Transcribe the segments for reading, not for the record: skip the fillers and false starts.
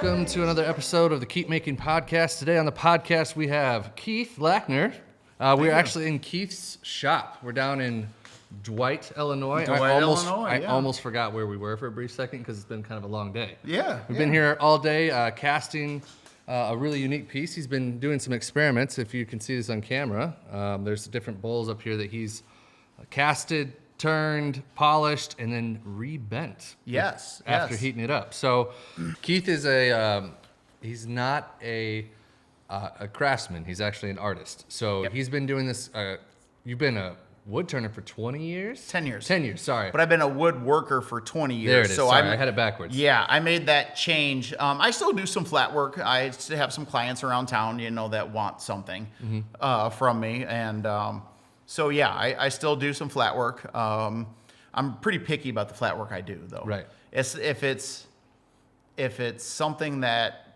welcome to another episode of the Keep Making Podcast. Today on the podcast we have Keith Lackner. We're actually in Keith's shop. We're down in Dwight, Illinois. I almost forgot where we were for a brief second because it's been kind of a long day. We've been here all day casting a really unique piece. He's been doing some experiments. If you can see this on camera, there's different bowls up here that he's casted, turned, polished, and then rebent. After heating it up. So Keith is he's not a craftsman. He's actually an artist. So he's been doing this. You've been a woodturner for 20 years? 10 years. 10 years, sorry. But I've been a woodworker for 20 years. There it is. So I had it backwards. Yeah, I made that change. I still do some flat work. I still have some clients around town, that want something from me. And I still do some flat work. I'm pretty picky about the flat work I do, though. Right. If it's something that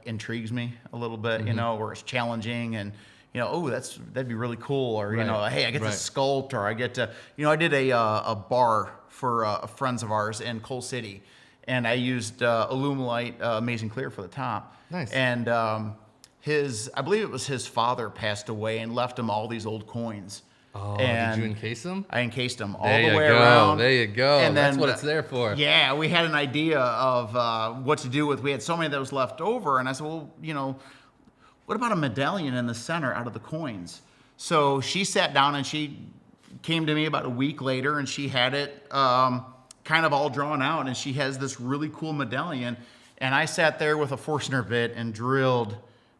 intrigues me a little bit, or it's challenging and that'd be really cool, or hey, I get to sculpt, or I get to, I did a bar for friends of ours in Coal City, and I used Alumilite Amazing Clear for the top. Nice. And I believe it was his father passed away and left him all these old coins. Oh, and did you encase them? I encased them all the way around. There you go. And that's then, what it's there for. Yeah, we had an idea of what to do with. We had so many that was left over, and I said, well, what about a medallion in the center out of the coins? So she sat down and she came to me about a week later, and she had it kind of all drawn out, and she has this really cool medallion. And I sat there with a Forstner bit and drilled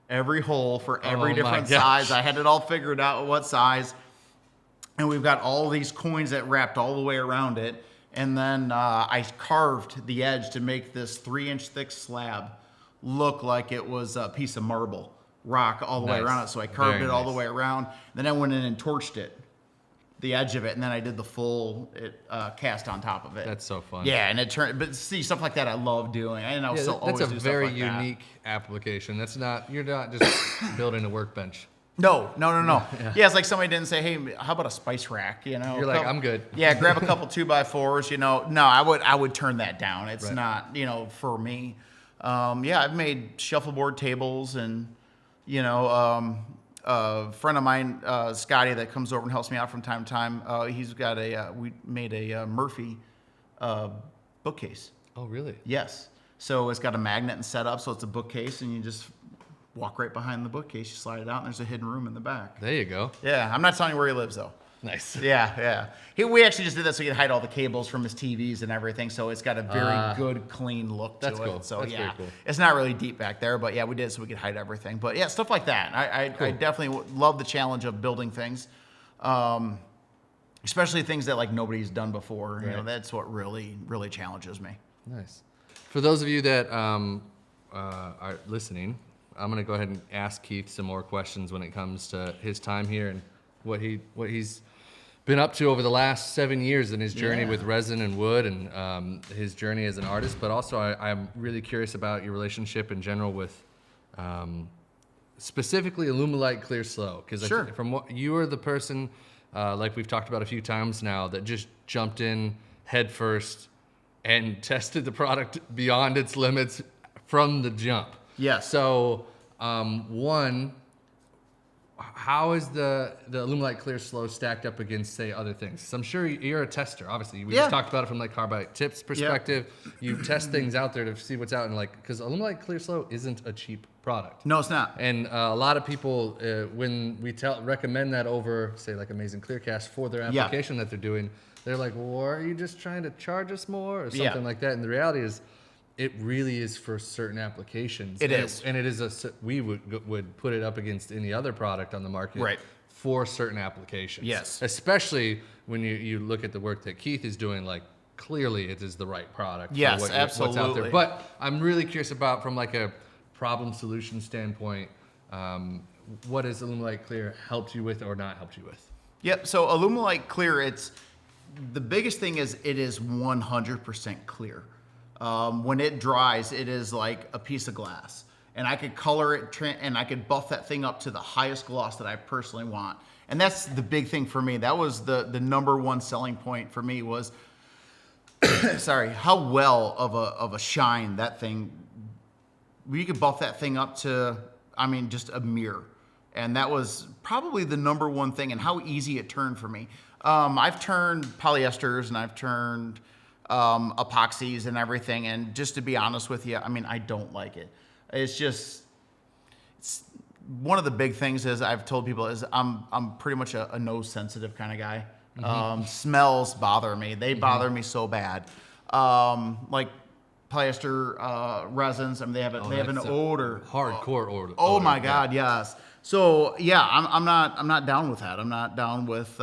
every hole for every different size. I had it all figured out what size. And we've got all these coins that wrapped all the way around it. And then I carved the edge to make this 3-inch thick slab look like it was a piece of marble rock all the way around it. So I carved it all the way around. Then I went in and torched it, the edge of it, and then I did the full cast on top of it. That's so fun. Yeah, and it turned. But see, stuff like that I love doing. I know. That's a very unique application. You're not just building a workbench. No. Yeah, it's like somebody didn't say, hey, how about a spice rack? You're like, I'm good. Yeah, grab a couple 2x4s. No, I would turn that down. It's not, for me. I've made shuffleboard tables, and a friend of mine, Scotty, that comes over and helps me out from time to time. He's got we made a Murphy bookcase. Oh, really? Yes. So it's got a magnet and set up, so it's a bookcase, and you just walk right behind the bookcase, you slide it out, and there's a hidden room in the back. There you go. Yeah, I'm not telling you where he lives, though. Nice. Yeah. We actually just did that so he could hide all the cables from his TVs and everything, so it's got a very good, clean look to it. That's cool. So that's very cool. It's not really deep back there, but yeah, we did it so we could hide everything. But yeah, stuff like that. I definitely love the challenge of building things, especially things that nobody's done before. Right. That's what really, really challenges me. Nice. For those of you that are listening, I'm going to go ahead and ask Keith some more questions when it comes to his time here and what he's been up to over the last 7 years in his journey with resin and wood, and his journey as an artist. But also, I'm really curious about your relationship in general with specifically Alumilite Clear Slow, because from what you are the person, like we've talked about a few times now, that just jumped in head first and tested the product beyond its limits from the jump. Yes. So, one, how is the Alumilite Clear Slow stacked up against, say, other things? 'Cause I'm sure you're a tester, obviously. We just talked about it from carbide tips perspective. You test things out there to see what's out, and because Alumilite Clear Slow isn't a cheap product. No, it's not. And a lot of people, when we recommend that over, say, Amazing Clearcast for their application that they're doing, they're like, well, are you just trying to charge us more or something like that? And the reality is, it really is for certain applications. It is. And it is we would put it up against any other product on the market for certain applications. Yes. Especially when you look at the work that Keith is doing, clearly it is the right product. Yes, for absolutely. what's out there. But I'm really curious about, from a problem solution standpoint, what has Alumilite Clear helped you with or not helped you with? Yep. So Alumilite Clear, the biggest thing is it is 100% clear. When it dries, it is like a piece of glass. And I could color it and I could buff that thing up to the highest gloss that I personally want. And that's the big thing for me. That was the number one selling point for me was, how well of a shine that thing you could buff that thing up to, I mean, just a mirror. And that was probably the number one thing, and how easy it turned for me. I've turned polyesters and I've turned epoxies and everything. And just to be honest with you, I mean, I don't like it. It's one of the big things is I've told people is I'm pretty much a nose sensitive kind of guy. Smells bother me. They bother me so bad. Like polyester resins. I mean, they have an odor. Hardcore odor. Oh my God, yes. So yeah, I'm not down with that. I'm not down with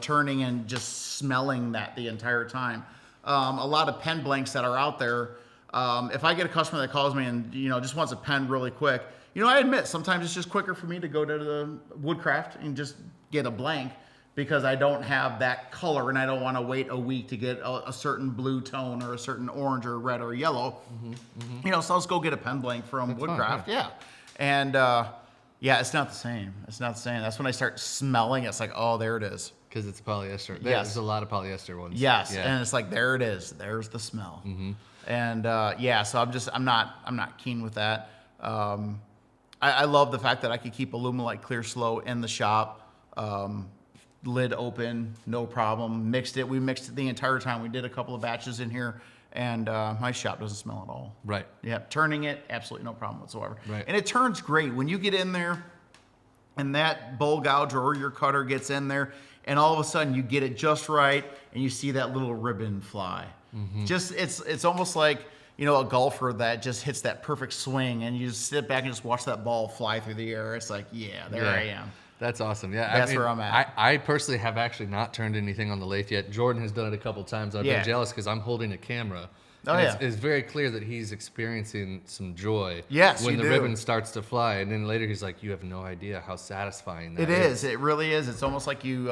turning and just smelling that the entire time. A lot of pen blanks that are out there. If I get a customer that calls me and just wants a pen really quick, I admit sometimes it's just quicker for me to go to the Woodcraft and just get a blank, because I don't have that color and I don't want to wait a week to get a certain blue tone or a certain orange or red or yellow. So let's go get a pen blank from Woodcraft. Yeah. And it's not the same. It's not the same. That's when I start smelling. It's like, oh, there it is. Because it's polyester. Yes. There's a lot of polyester ones. Yes. Yeah. And it's like, there it is. There's the smell. And so I'm not keen with that. I love the fact that I could keep Alumilite Clear Slow in the shop. Lid open, no problem. We mixed it the entire time. We did a couple of batches in here, and my shop doesn't smell at all. Right. Yeah, turning it, absolutely no problem whatsoever. Right. And it turns great when you get in there, and that bowl gouger or your cutter gets in there, and all of a sudden you get it just right, and you see that little ribbon fly. Just it's almost like a golfer that just hits that perfect swing, and you just sit back and just watch that ball fly through the air. It's like, there I am. That's awesome. Yeah, That's where I'm at. I personally have actually not turned anything on the lathe yet. Jordan has done it a couple times. I've been jealous because I'm holding a camera. It's very clear that he's experiencing some joy. Yes, when the ribbon starts to fly, and then later he's like, "You have no idea how satisfying that is." It really is. It's almost like you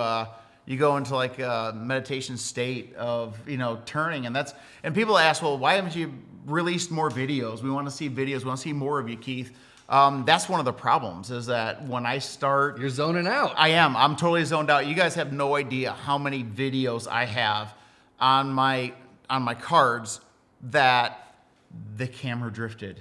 go into like a meditation state of turning, and people ask, well, why haven't you released more videos? We want to see videos. We want to see more of you, Keith. That's one of the problems, is that when I start... You're zoning out. I am. I'm totally zoned out. You guys have no idea how many videos I have on my cards that the camera drifted.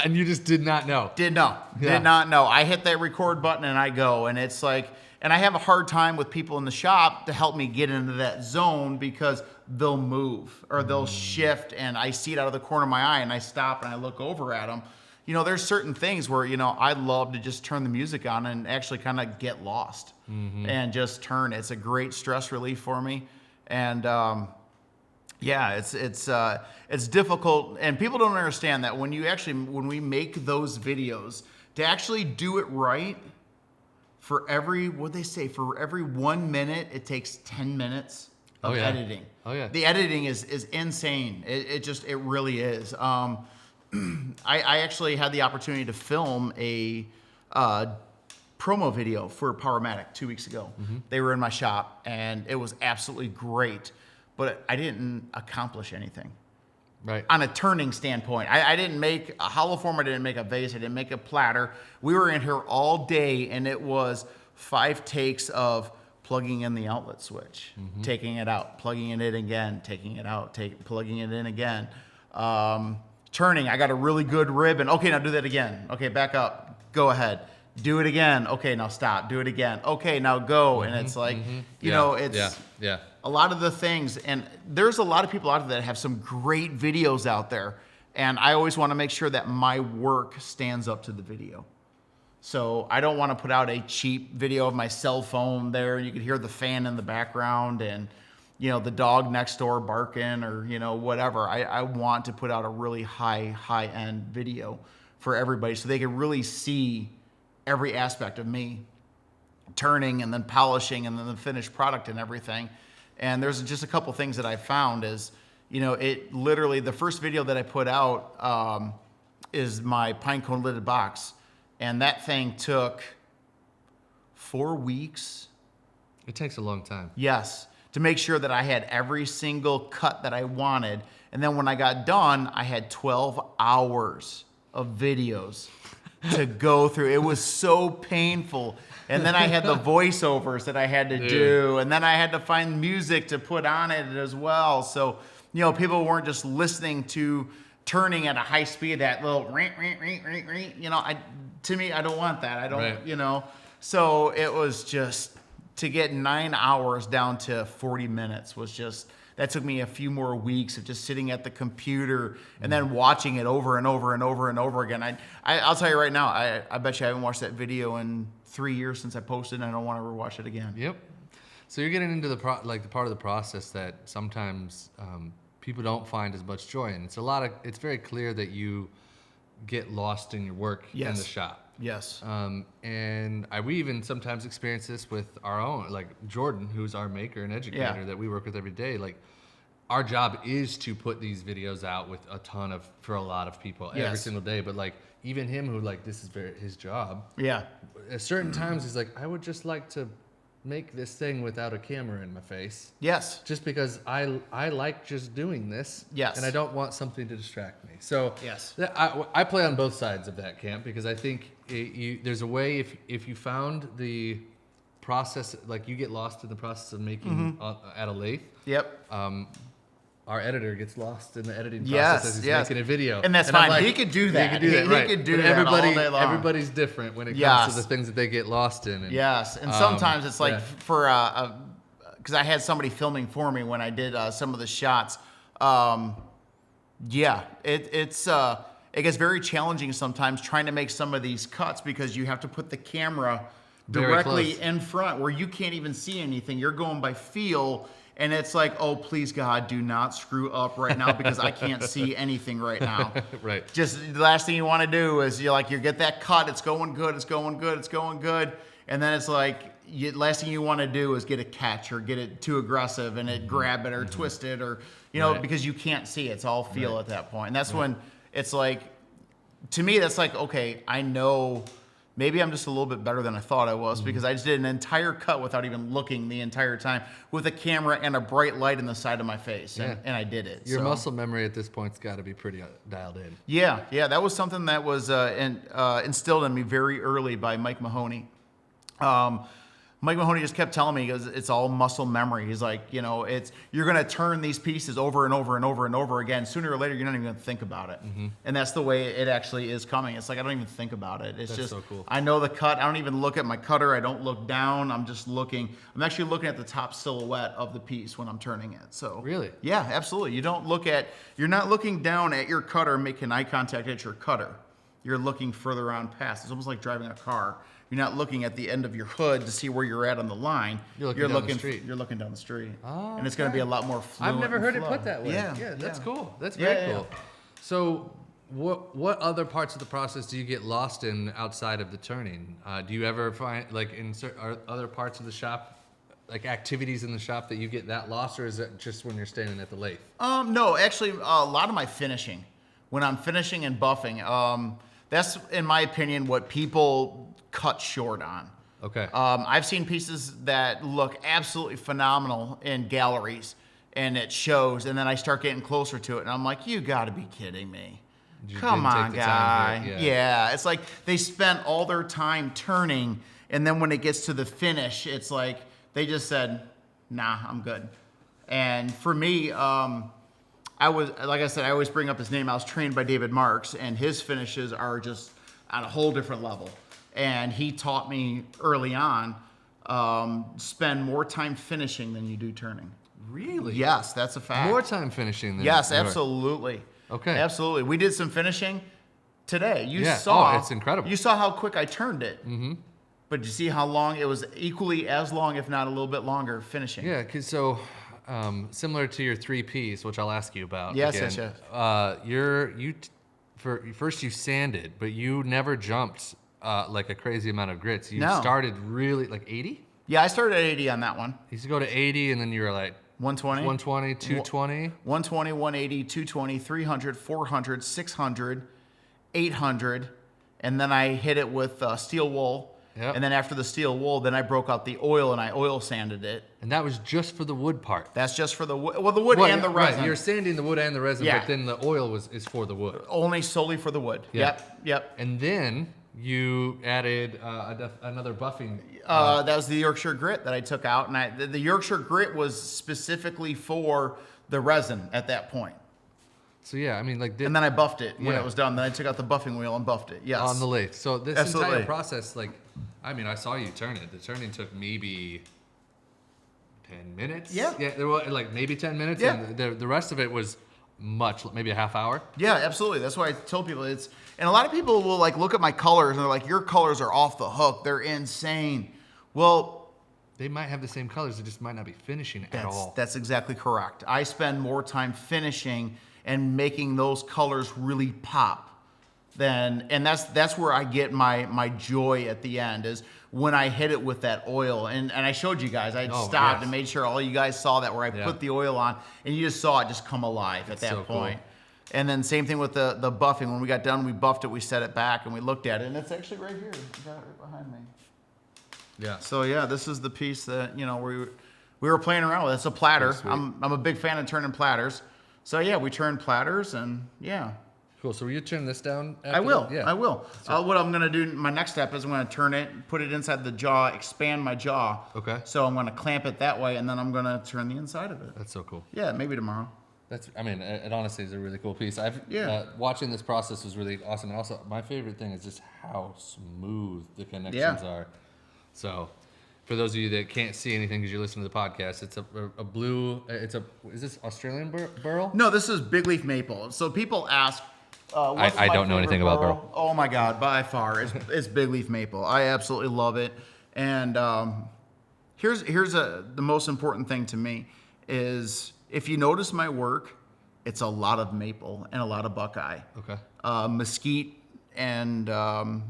And you just did not know. Did not know. I hit that record button and I go, and it's like... And I have a hard time with people in the shop to help me get into that zone, because they'll move or they'll shift, and I see it out of the corner of my eye, and I stop and I look over at them. There's certain things where, I love to just turn the music on and actually kind of get lost and just turn. It's a great stress relief for me. And it's difficult, and people don't understand that when we make those videos, to actually do it right, for every 1 minute, it takes 10 minutes of editing. Oh yeah. The editing is insane. It really is. I actually had the opportunity to film a promo video for Powermatic 2 weeks ago. They were in my shop, and it was absolutely great, but I didn't accomplish anything. Right. On a turning standpoint. I didn't make a hollow form, I didn't make a vase, I didn't make a platter. We were in here all day, and it was 5 takes of plugging in the outlet switch, taking it out, plugging it in again, taking it out, plugging it in again. Turning, I got a really good ribbon. Okay, now do that again. Okay, back up, go ahead. Do it again. Okay, now stop. Do it again. Okay, now go. And it's like, it's a lot of the things. And there's a lot of people out there that have some great videos out there. And I always want to make sure that my work stands up to the video. So I don't want to put out a cheap video of my cell phone there, and you can hear the fan in the background and, the dog next door barking or, whatever. I want to put out a really high-end video for everybody so they can really see every aspect of me turning and then polishing and then the finished product and everything. And there's just a couple things that I found is, it literally, the first video that I put out is my pine cone lidded box. And that thing took 4 weeks. It takes a long time. Yes. To make sure that I had every single cut that I wanted. And then when I got done, I had 12 hours of videos to go through. It was so painful. And then I had the voiceovers that I had to do. And then I had to find music to put on it as well. So, people weren't just listening to turning at a high speed, that little ring, you know, to me, I don't want that. I don't, Right. you know. So it was just, to get 9 hours down to 40 minutes was just, that took me a few more weeks of just sitting at the computer and then watching it over and over and over and over again. I'll tell you right now, I bet you I haven't watched that video in 3 years since I posted, and I don't want to ever watch it again. Yep. So you're getting into the part of the process that sometimes people don't find as much joy in. It's very clear that you get lost in your work in the shop. Yes. And we even sometimes experience this with our own, like Jordan, who's our maker and educator that we work with every day. Like, our job is to put these videos out with for a lot of people every single day. But like, even him, who like, this is his job. Yeah. At certain times, he's like, I would just like to make this thing without a camera in my face. Yes. Just because I like just doing this. Yes. And I don't want something to distract me. So yes. I play on both sides of that camp, because I think there's a way, if you found the process, like you get lost in the process of making at a lathe. Yep. Our editor gets lost in the editing process as he's making a video. And that's fine. Like, he could do that. He could do that, right. He could do that all day long. Everybody's different when it comes to the things that they get lost in. And, and sometimes it's like for, because I had somebody filming for me when I did some of the shots. It gets very challenging sometimes trying to make some of these cuts, because you have to put the camera directly in front where you can't even see anything. You're going by feel. And it's like, oh, please, God, do not screw up right now, because I can't see anything right now. Right. Just the last thing you want to do is you get that cut. It's going good. It's going good. It's going good. And then it's like, last thing you want to do is get a catch or get it too aggressive and it grab it or twist it, or, because you can't see. It's all feel at that point. And that's when it's like, to me, that's like, okay, I know. Maybe I'm just a little bit better than I thought I was, because I just did an entire cut without even looking the entire time, with a camera and a bright light in the side of my face, and I did it. Your muscle memory at this point's got to be pretty dialed in. Yeah, that was something that was instilled in me very early by Mike Mahoney. Mike Mahoney just kept telling me, he goes, it's all muscle memory. He's like, you're going to turn these pieces over and over and over and over again. Sooner or later, you're not even going to think about it. Mm-hmm. And that's the way it actually is coming. It's like, I don't even think about it. It's just, so cool. I know the cut. I don't even look at my cutter. I don't look down. I'm actually looking at the top silhouette of the piece when I'm turning it. So really? Yeah, absolutely. You're not looking down at your cutter, making eye contact at your cutter. You're looking further on past. It's almost like driving a car. You're not looking at the end of your hood to see where you're at on the line. You're looking down the street. You're looking down the street. Oh, and it's going to be a lot more fluent. I've never heard it put that way. Yeah, that's cool. That's very cool. So what other parts of the process do you get lost in outside of the turning? Do you ever find, like, are other parts of the shop, like activities in the shop, that you get that lost, or is it just when you're standing at the lathe? No, actually, a lot of my finishing. When I'm finishing and buffing, that's, in my opinion, what people cut short on. Okay. I've seen pieces that look absolutely phenomenal in galleries, and it shows, and then I start getting closer to it, and I'm like, you got to be kidding me. Come on, guy. Yeah, it's like they spent all their time turning, and then when it gets to the finish, it's like they just said, nah, I'm good. And for me, I was, like I said, I always bring up his name. I was trained by David Marks, and his finishes are just on a whole different level. And he taught me early on, spend more time finishing than you do turning. Really? Yes, that's a fact. More time finishing than Yes, absolutely. Okay. Absolutely. We did some finishing today. You saw. Oh, it's incredible. You saw how quick I turned it. Mm-hmm. But you see how long? It was equally as long, if not a little bit longer, finishing. Yeah, because similar to your 3Ps, which I'll ask you about. Yes, again, first you sanded, but you never jumped like a crazy amount of grits. You started really, like 80? Yeah, I started at 80 on that one. You used to go to 80, and then you were like 120, 220, 120, 180, 220, 300, 400, 600, 800, and then I hit it with steel wool. Yep. And then after the steel wool, then I broke out the oil and I oil sanded it. And that was just for the wood part. That's just for the wood. Well, the wood and the resin. Right, you're sanding the wood and the resin, but then the oil is for the wood. Only solely for the wood. Yeah. Yep. And then you added another buffing. That was the Yorkshire grit that I took out, and the Yorkshire grit was specifically for the resin at that point. So yeah, I mean, like, and then I buffed it when it was done. Then I took out the buffing wheel and buffed it. Yes. On the lathe. So this Absolutely. entire process, like, I mean, I saw you turn it. The turning took maybe 10 minutes. Yeah. Yeah, there were like maybe 10 minutes. Yeah. And the rest of it was maybe a half hour. Yeah, absolutely. That's why I tell people and a lot of people will like look at my colors and they're like, your colors are off the hook. They're insane. Well, they might have the same colors. They just might not be finishing at all. That's exactly correct. I spend more time finishing and making those colors really pop and that's where I get my joy at the end is when I hit it with that oil. And I showed you guys, I stopped and made sure all you guys saw that where I put the oil on and you just saw it just come alive at that point. Cool. And then same thing with the buffing. When we got done, we buffed it, we set it back and we looked at it and it's actually right here. I got it right behind me. Yeah. So yeah, this is the piece that, we were playing around with. It's a platter. I'm a big fan of turning platters. So yeah, we turned platters and yeah. Cool. So will you turn this down? I will. Yeah. I will. What I'm going to do, my next step is I'm going to turn it, put it inside the jaw, expand my jaw. Okay. So I'm going to clamp it that way, and then I'm going to turn the inside of it. That's so cool. Yeah, maybe tomorrow. It honestly is a really cool piece. Watching this process was really awesome. And also, my favorite thing is just how smooth the connections are. So, for those of you that can't see anything because you're listening to the podcast, it's a blue. Is this Australian burl? No, this is big leaf maple. So people ask. I don't know anything about burl. Oh my God, by far, it's big leaf maple. I absolutely love it. And here's the most important thing to me is if you notice my work, it's a lot of maple and a lot of buckeye. Okay. Mesquite and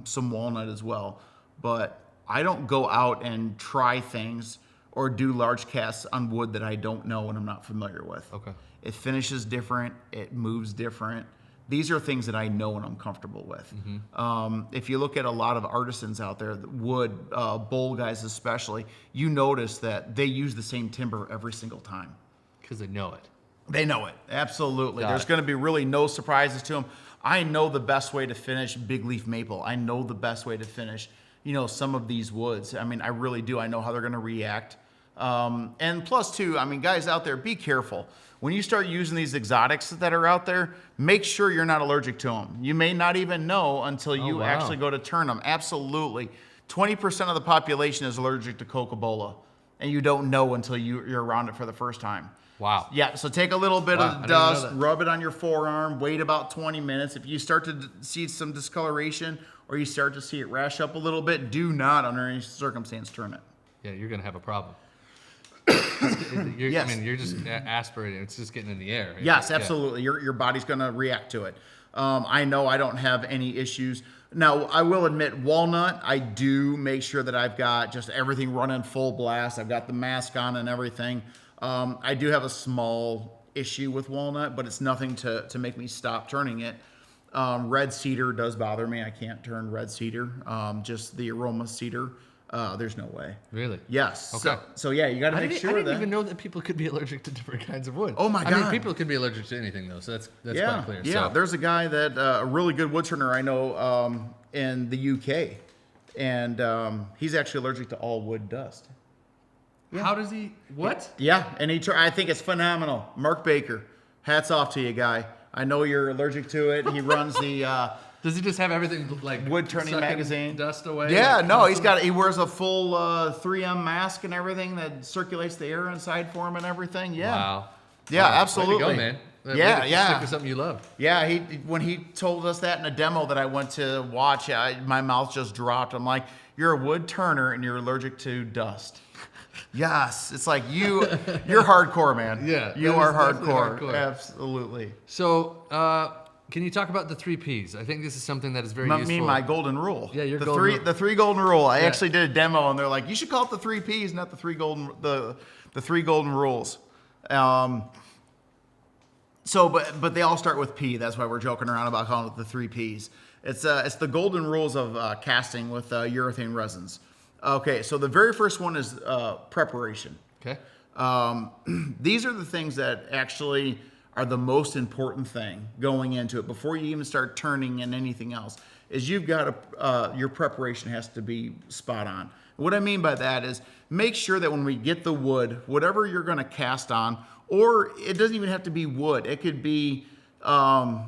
some walnut as well. But I don't go out and try things or do large casts on wood that I don't know and I'm not familiar with. Okay. It finishes different. It moves different. These are things that I know and I'm comfortable with. Mm-hmm. If you look at a lot of artisans out there, wood, bowl guys especially, you notice that they use the same timber every single time. Because they know it. They know it. Absolutely. There's going to be really no surprises to them. I know the best way to finish big leaf maple. I know the best way to finish, some of these woods. I mean, I really do. I know how they're going to react. And plus too, I mean, guys out there, be careful. When you start using these exotics that are out there, make sure you're not allergic to them. You may not even know until you actually go to turn them. Absolutely. 20% of the population is allergic to Coca-Cola, and you don't know until you're around it for the first time. Wow. Yeah, so take a little bit of dust, rub it on your forearm, wait about 20 minutes. If you start to see some discoloration or you start to see it rash up a little bit, do not, under any circumstance, turn it. Yeah, you're going to have a problem. Yes. I mean, you're just aspirating. It's just getting in the air. Yes, absolutely. Yeah. Your body's going to react to it. I know I don't have any issues. Now, I will admit, walnut, I do make sure that I've got just everything running full blast. I've got the mask on and everything. I do have a small issue with walnut, but it's nothing to make me stop turning it. Red cedar does bother me. I can't turn red cedar. Just the aroma cedar. There's no way. Really? Yes. Okay. So yeah, you got to make sure that. I didn't even know that people could be allergic to different kinds of wood. Oh my God. I mean, people could be allergic to anything though, so that's quite clear. Yeah, so. There's a guy that a really good woodturner I know in the UK, and he's actually allergic to all wood dust. Yeah. How does he? What? Yeah, and I think it's phenomenal. Mark Baker, hats off to you, guy. I know you're allergic to it. He runs the. Does he just have everything like wood turning magazine? Dust away? Yeah, no, he wears a full 3M mask and everything that circulates the air inside for him and everything. Yeah. Wow. Yeah, absolutely. Way to go, man. Yeah. Stick with something you love. Yeah, when he told us that in a demo that I went to watch, my mouth just dropped. I'm like, you're a wood turner and you're allergic to dust. Yes, it's like you're hardcore, man. Yeah, you are hardcore. Absolutely. So, can you talk about the 3 Ps? I think this is something that is very useful. I mean, my golden rule. Yeah, your the three golden rule. I actually did a demo, and they're like, you should call it the 3 Ps, not the three golden rules. But they all start with P. That's why we're joking around about calling it the 3 Ps. It's the golden rules of casting with urethane resins. Okay, so the very first one is preparation. Okay. These are the things that actually are the most important thing going into it before you even start turning and anything else. Is you've got your preparation has to be spot on. What I mean by that is make sure that when we get the wood, whatever you're going to cast on, or it doesn't even have to be wood. It could be Pine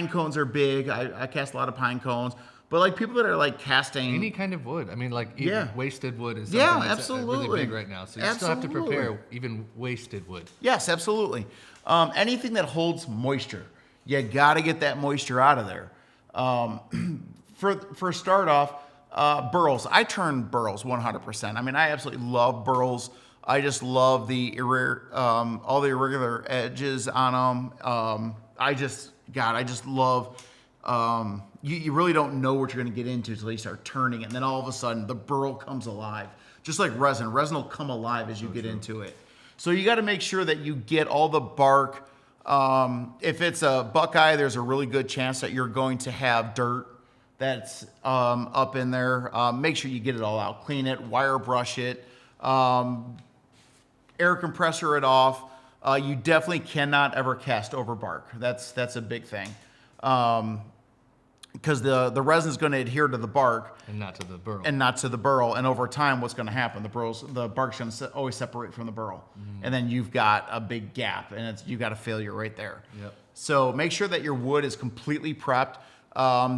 cones are big. I cast a lot of pine cones. But like people that are like casting any kind of wood. I mean, like even wasted wood is something that's absolutely. really big right now. So you still have to prepare even wasted wood. Yes, absolutely. Anything that holds moisture, you got to get that moisture out of there. For start off, burls. I turn burls 100%. I mean, I absolutely love burls. I just love all the irregular edges on them. I just love. You really don't know what you're going to get into until you start turning it, and then all of a sudden the burl comes alive, just like resin. Resin will come alive as you get into it. So you got to make sure that you get all the bark. If it's a buckeye, there's a really good chance that you're going to have dirt that's up in there. Make sure you get it all out. Clean it, wire brush it, air compressor it off. You definitely cannot ever cast over bark. That's a big thing. Because the resin is going to adhere to the bark and not to the burl. And over time, what's going to happen? The bark's going to always separate from the burl, and then you've got a big gap, and you've got a failure right there. Yep. So make sure that your wood is completely prepped.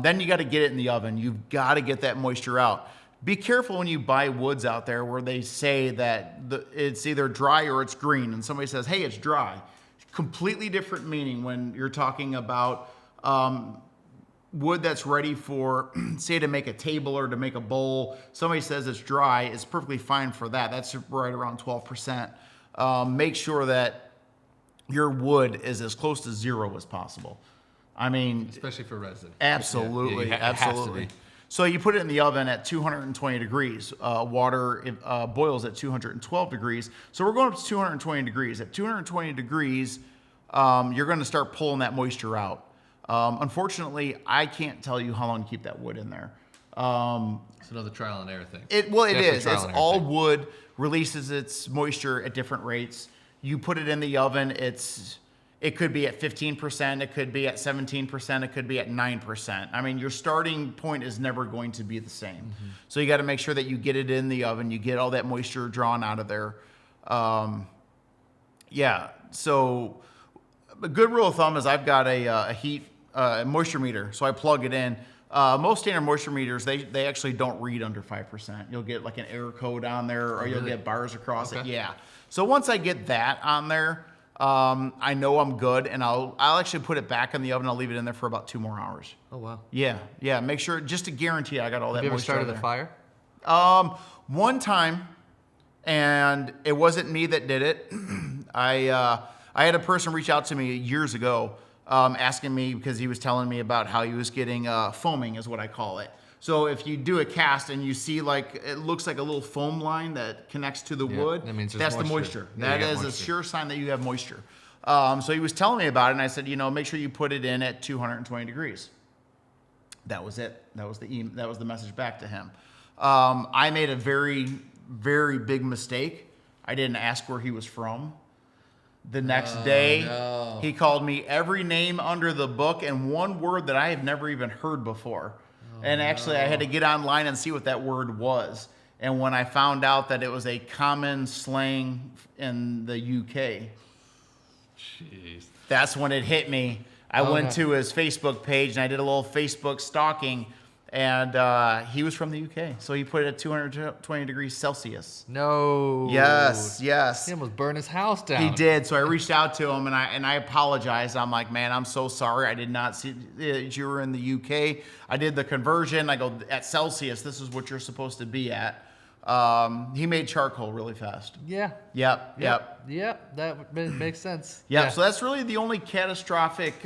Then you got to get it in the oven. You've got to get that moisture out. Be careful when you buy woods out there where they say that it's either dry or it's green, and somebody says, "Hey, it's dry." Completely different meaning when you're talking about wood that's ready for, say, to make a table or to make a bowl. Somebody says it's dry, it's perfectly fine for that. That's right around 12%. Make sure that your wood is as close to zero as possible. I mean, especially for resin. Absolutely, absolutely. So you put it in the oven at 220 degrees. Water boils at 212 degrees. So we're going up to 220 degrees. At 220 degrees, you're going to start pulling that moisture out. Unfortunately, I can't tell you how long to keep that wood in there. It's another trial and error thing. It is. It's all wood releases its moisture at different rates. You put it in the oven. It could be at 15%. It could be at 17%. It could be at 9%. I mean, your starting point is never going to be the same. Mm-hmm. So you got to make sure that you get it in the oven. You get all that moisture drawn out of there. So a good rule of thumb is I've got a heat moisture meter, so I plug it in. Most standard moisture meters, they actually don't read under 5%. You'll get like an error code on there, or you'll get bars across it. Yeah. So once I get that on there, I know I'm good, and I'll actually put it back in the oven. I'll leave it in there for about 2 more hours. Oh wow. Yeah. Make sure, just to guarantee I got all that moisture. Have you ever started a fire? One time, and it wasn't me that did it. I had a person reach out to me years ago, asking me, because he was telling me about how he was getting foaming, is what I call it. So if you do a cast and you see it looks like a little foam line that connects to the wood, that means that's the moisture. That is a sure sign that you have moisture. So he was telling me about it, and I said, make sure you put it in at 220 degrees. That was it. That was the message back to him. I made a very, very big mistake. I didn't ask where he was from. The next day, he called me every name under the book and one word that I had never even heard before. And actually, I had to get online and see what that word was. And when I found out that it was a common slang in the UK, jeez, that's when it hit me. I went to his Facebook page and I did a little Facebook stalking. And he was from the UK, so he put it at 220 degrees Celsius. No. Yes. He almost burned his house down. He did. So I reached out to him and I apologized. I'm like, man, I'm so sorry. I did not see that you were in the UK. I did the conversion. I go, at Celsius, this is what you're supposed to be at. He made charcoal really fast. Yeah. Yep. That makes sense. Yeah. So that's really the only catastrophic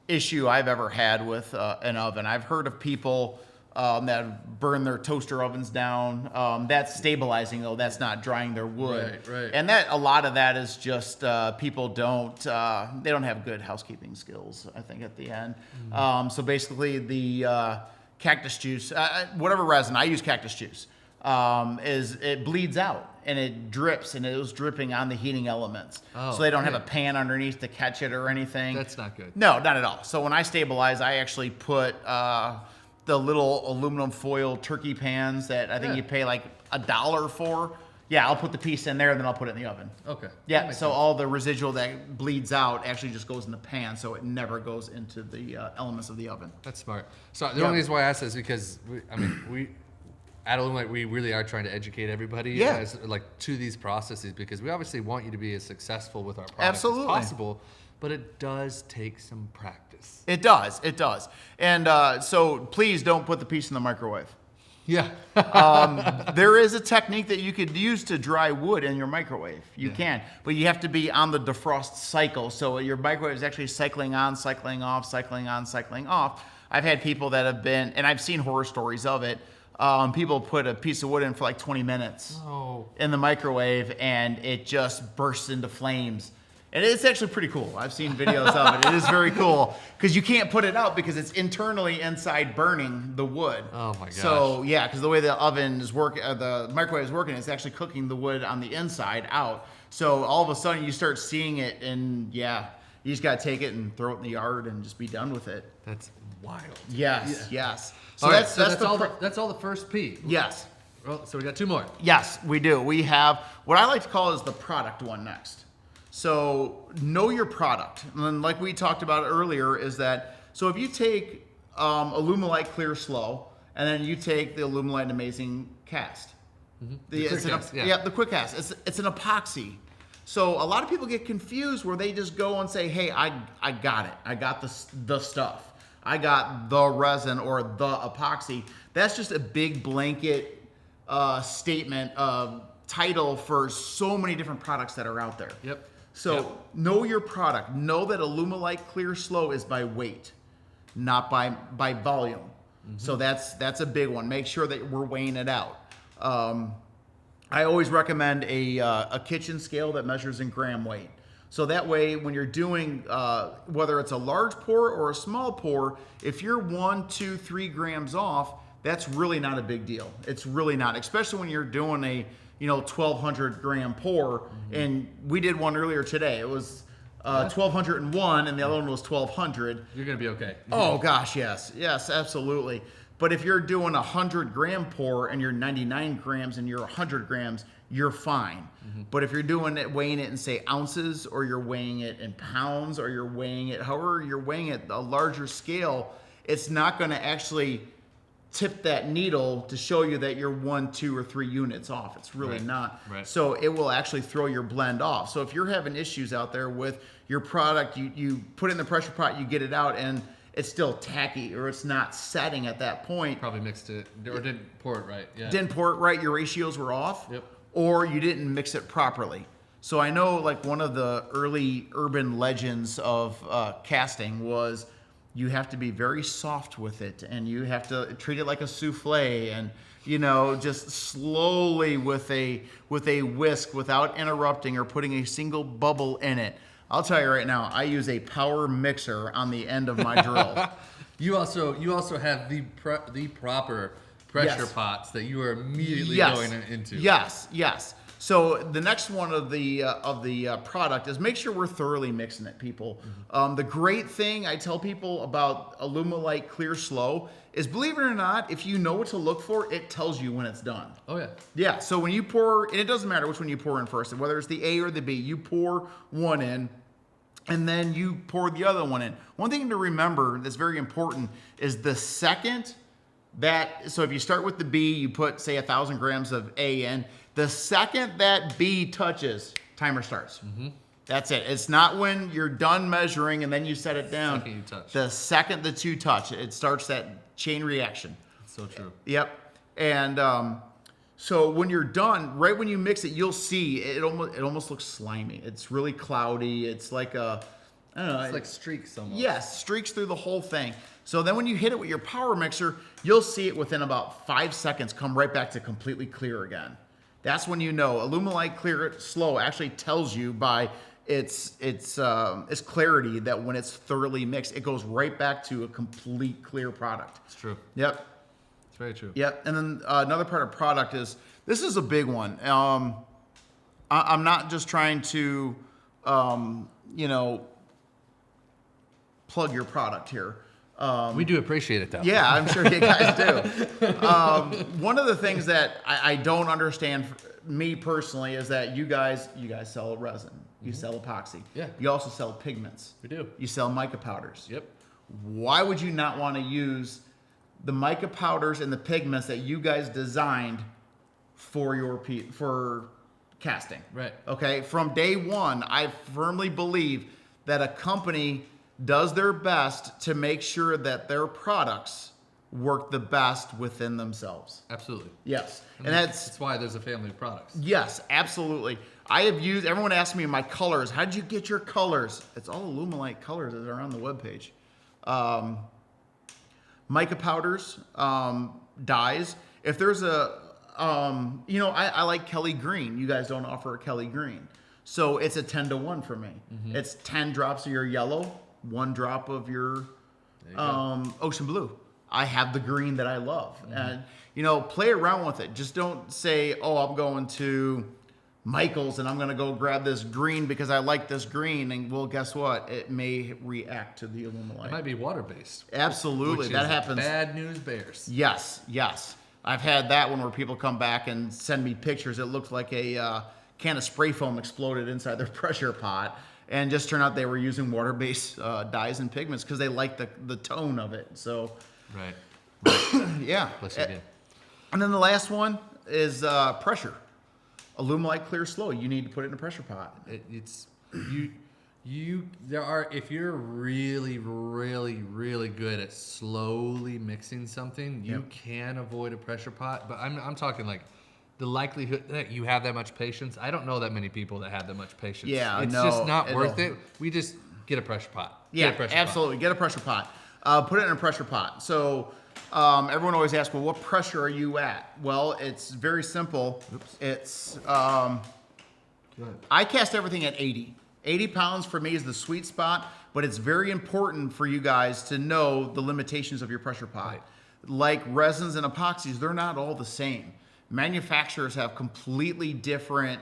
issue I've ever had with an oven. I've heard of people that burn their toaster ovens down. That's stabilizing, though. That's not drying their wood. Right. And a lot of that is just people don't have good housekeeping skills, I think, at the end. Mm-hmm. So basically the cactus juice, whatever resin, I use cactus juice, it bleeds out. And it drips, and it was dripping on the heating elements. So they don't have a pan underneath to catch it or anything. That's not good. No, not at all. So when I stabilize, I actually put the little aluminum foil turkey pans that I think you pay like $1 for. Yeah, I'll put the piece in there and then I'll put it in the oven. Okay. Yeah, so all the residual that bleeds out actually just goes in the pan, so it never goes into the elements of the oven. That's smart. So the only reason why I asked is because we at Alumilite, we really are trying to educate everybody to these processes, because we obviously want you to be as successful with our product as possible, but it does take some practice. It does. And so please don't put the piece in the microwave. Yeah. There is a technique that you could use to dry wood in your microwave. You can, but you have to be on the defrost cycle. So your microwave is actually cycling on, cycling off, cycling on, cycling off. I've had people that have been, and I've seen horror stories of it. People put a piece of wood in for like 20 minutes in the microwave, and it just bursts into flames. And it's actually pretty cool. I've seen videos of it. It is very cool because you can't put it out because it's internally inside burning the wood. Oh my gosh. So yeah, because the way the oven is the microwave is working, it's actually cooking the wood on the inside out. So all of a sudden you start seeing it, and you just gotta take it and throw it in the yard and just be done with it. That's wild. Yes. So that's all the first P. Yes. Well, so we got two more. Yes, we do. We have what I like to call is the product one next. So know your product. And like we talked about earlier is that, so if you take Alumilite Clear Slow, and then you take the Alumilite Amazing Cast. The quick cast. It's an epoxy. So a lot of people get confused where they just go and say, hey, I got it. I got the stuff. I got the resin or the epoxy. That's just a big blanket statement title for so many different products that are out there. Yep. So know your product. Know that Alumilite Clear Slow is by weight, not by volume. So that's a big one. Make sure that we're weighing it out. I always recommend a kitchen scale that measures in gram weight. So that way, when you're doing, whether it's a large pour or a small pour, if you're 1, 2, 3 grams off, that's really not a big deal. It's really not, especially when you're doing a 1,200 gram pour. And we did one earlier today. It was 1,201, and the other one was 1,200. You're gonna be okay. Oh gosh, yes, absolutely. But if you're doing 100 gram pour and you're 99 grams and you're 100 grams, you're fine. But if you're doing it, weighing it in say ounces, or you're weighing it in pounds, or you're weighing it, however you're weighing it, a larger scale, it's not going to actually tip that needle to show you that you're 1, 2, or 3 units off. It's really not. Right. So it will actually throw your blend off. So if you're having issues out there with your product, you put it in the pressure pot, you get it out, and it's still tacky or it's not setting at that point. Probably mixed it or didn't pour it right. Yeah. Didn't pour it right. Your ratios were off. Yep. Or you didn't mix it properly. So I know like one of the early urban legends of casting was you have to be very soft with it, and you have to treat it like a souffle, and just slowly with a whisk without interrupting or putting a single bubble in it. I'll tell you right now, I use a power mixer on the end of my drill. You also have the proper pressure pots that you are immediately going into. Yes. So the next one of the product is make sure we're thoroughly mixing it, people. The great thing I tell people about Alumilite Clear Slow is, believe it or not, if you know what to look for, it tells you when it's done. Oh yeah. Yeah. So when you pour, and it doesn't matter which one you pour in first, whether it's the A or the B, you pour one in, and then you pour the other one in. One thing to remember that's very important is the second so if you start with the B, you put say 1,000 grams of A in. The second that B touches, timer starts. That's it. It's not when you're done measuring and then you set it down. The second you touch. The second the two touch, it starts that chain reaction. That's so true. Yep. And so when you're done, right when you mix it, you'll see it almost looks slimy. It's really cloudy. It's like I don't know. It's like streaks almost. Yes, streaks through the whole thing. So then when you hit it with your power mixer, you'll see it within about 5 seconds come right back to completely clear again. That's when you know. Alumilite Clear Slow actually tells you by its clarity that when it's thoroughly mixed, it goes right back to a complete clear product. It's true. Yep. It's very true. Yep. And then another part of product is, this is a big one. I'm not just trying to, plug your product here. We do appreciate it, though. Yeah, I'm sure you guys do. One of the things that I don't understand, me personally, is that you guys sell resin, you sell epoxy, Yeah. you also sell pigments. We do. You sell mica powders. Yep. Why would you not want to use the mica powders and the pigments that you guys designed for for casting? Right. Okay. From day one, I firmly believe that a company does their best to make sure that their products work the best within themselves. Absolutely. Yes. And that's why there's a family of products. yes, absolutely. I have used, everyone asks me my colors. How did you get your colors? It's all Alumilite colors that are on the webpage. Mica powders, dyes. If there's a, I like Kelly Green. You guys don't offer a Kelly Green. So it's a 10-to-1 for me. It's 10 drops of your yellow, 1 drop of your ocean blue. I have the green that I love. And, play around with it. Just don't say, oh, I'm going to Michael's and I'm going to go grab this green because I like this green. And, well, guess what? It may react to the Alumilite. It might be water-based. Absolutely. That happens. Bad news bears. Yes. I've had that one where people come back and send me pictures. It looks like a can of spray foam exploded inside their pressure pot. And just turned out they were using water-based dyes and pigments because they like the tone of it. So, right. Yeah. Bless you again. And then the last one is pressure. Alumilite clear slow. You need to put it in a pressure pot. If you're really, really, really good at slowly mixing something, you can avoid a pressure pot. But I'm talking like the likelihood that you have that much patience. I don't know that many people that have that much patience. Yeah, it's just not worth it. We just get a pressure pot. Yeah, absolutely. Get a pressure pot. Put it in a pressure pot. So everyone always asks, well, what pressure are you at? Well, it's very simple. Oops. It's Go ahead. I cast everything at 80. 80 pounds for me is the sweet spot, but it's very important for you guys to know the limitations of your pressure pot. Right. Like resins and epoxies, they're not all the same. Manufacturers have completely different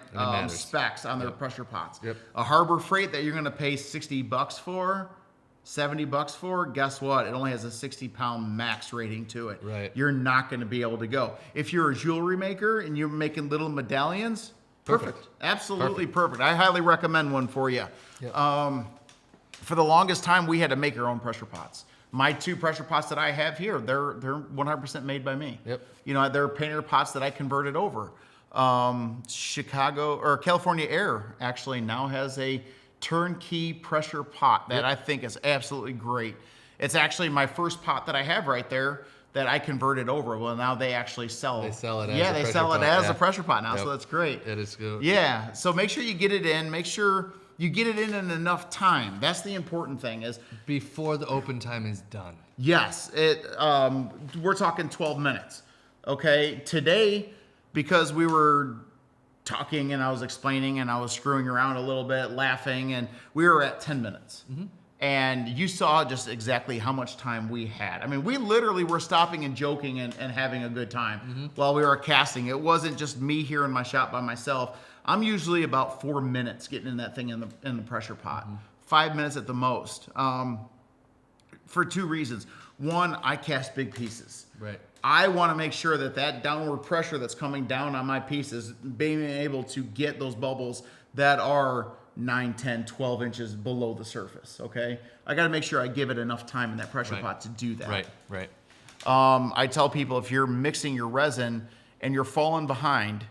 specs on their pressure pots. Yep. A Harbor Freight that you're going to pay $60 for, $70 for, guess what? It only has a 60-pound max rating to it. Right. You're not going to be able to go. If you're a jewelry maker and you're making little medallions, perfect. Absolutely perfect. I highly recommend one for you. Yep. For the longest time, we had to make our own pressure pots. My 2 pressure pots that I have here, they're 100% made by me. Yep. They're painter pots that I converted over. California Air actually now has a turnkey pressure pot that I think is absolutely great. It's actually my first pot that I have right there that I converted over. Well, now they actually sell. They sell it as a pressure pot. A pressure pot now, so that's great. It is good. Yeah, so make sure you get it in. Make sure you get it in enough time. That's the important thing is before the open time is done. Yes, we're talking 12 minutes. Okay, today, because we were talking and I was explaining and I was screwing around a little bit, laughing, and we were at 10 minutes. And you saw just exactly how much time we had. I mean, we literally were stopping and joking and having a good time while we were casting. It wasn't just me here in my shop by myself. I'm usually about 4 minutes getting in that thing in the pressure pot. 5 minutes at the most. For 2 reasons. One, I cast big pieces. Right. I want to make sure that downward pressure that's coming down on my pieces, being able to get those bubbles that are 9, 10, 12 inches below the surface, okay? I got to make sure I give it enough time in that pressure pot to do that. Right. I tell people if you're mixing your resin and you're falling behind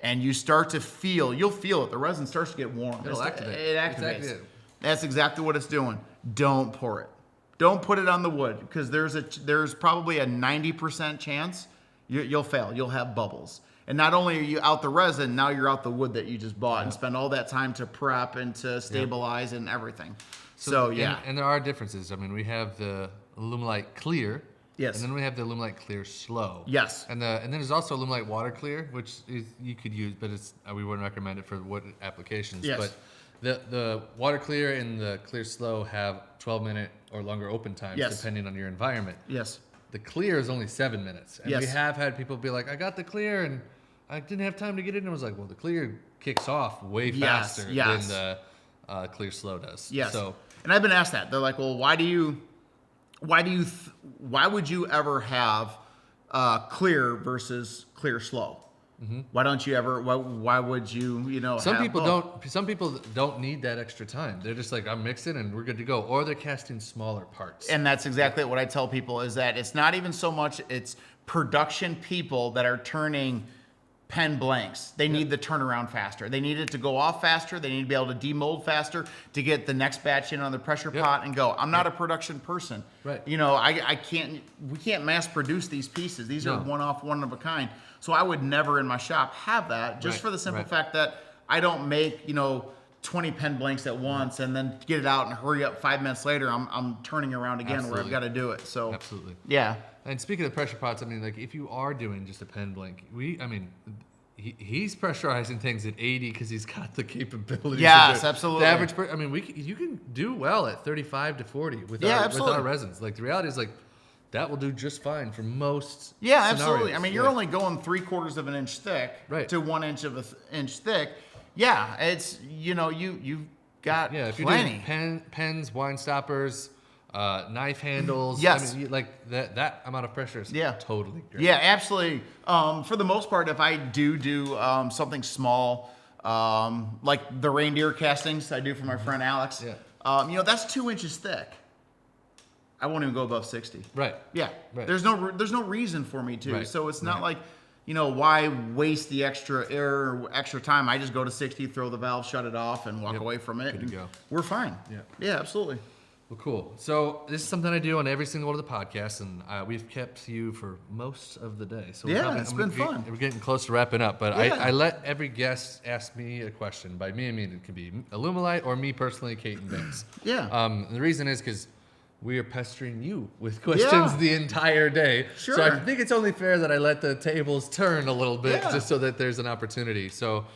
and you start to you'll feel it. The resin starts to get warm. It'll activate. It activates. Exactly. That's exactly what it's doing. Don't pour it. Don't put it on the wood because there's probably a 90% chance you'll fail. You'll have bubbles. And not only are you out the resin, now you're out the wood that you just bought and spend all that time to prep and to stabilize and everything. So yeah. And there are differences. I mean, we have the Alumilite Clear. Yes. And then we have the Alumilite Clear Slow. Yes. And then there's also Alumilite Water Clear, which you could use, but we wouldn't recommend it for wood applications. Yes. But the Water Clear and the Clear Slow have 12-minute or longer open times depending on your environment. Yes. The Clear is only 7 minutes. And we have had people be like, I got the Clear and I didn't have time to get in. And I was like, well, the Clear kicks off way faster than the Clear Slow does. Yes. So, and I've been asked that. They're like, well, why do you why would you ever have clear versus clear slow? Mm-hmm. Why don't you ever? Why would you? Some have people both? don't. Some people don't need that extra time. They're just like, I'm mixing and we're good to go. Or they're casting smaller parts. And that's exactly what I tell people is that it's not even so much it's production people that are turning pen blanks. They need the turnaround faster. They need it to go off faster. They need to be able to demold faster to get the next batch in on the pressure pot and go. I'm not a production person. Right. I can't, we can't mass produce these pieces. These are one-off, one of a kind. So I would never in my shop have that just for the simple fact that I don't make, 20 pen blanks at once and then get it out and hurry up 5 minutes later. I'm turning around again where I've got to do it. So absolutely. Yeah. And speaking of pressure pots, I mean, like if you are doing just a pen blank, he's pressurizing things at 80 because he's got the capability. Yes, absolutely. The average, you can do well at 35 to 40 with our resins. Like the reality is, like that will do just fine for most. Yeah, scenarios. absolutely. I mean, you're only going 3/4 of an inch thick to 1 inch of an inch thick. Yeah, it's you've got if plenty. you're doing pens, wine stoppers. Knife handles. Yes. I mean, like that amount of pressure is totally great. Yeah, absolutely. For the most part, if I do something small, like the reindeer castings I do for my friend Alex, that's 2 inches thick. I won't even go above 60. Right. Yeah. Right. There's no reason for me to. Right. So it's not like, why waste the extra air or extra time? I just go to 60, throw the valve, shut it off, and walk away from it. Good to go. We're fine. Yeah. Yeah, absolutely. Well, cool. So this is something I do on every single one of the podcasts, and we've kept you for most of the day. So it's been fun. We're getting close to wrapping up, but I let every guest ask me a question. By me, I mean it could be Alumilite or me personally, Kate and Vince. Yeah. The reason is because we are pestering you with questions the entire day. Sure. So I think it's only fair that I let the tables turn a little bit just so that there's an opportunity. So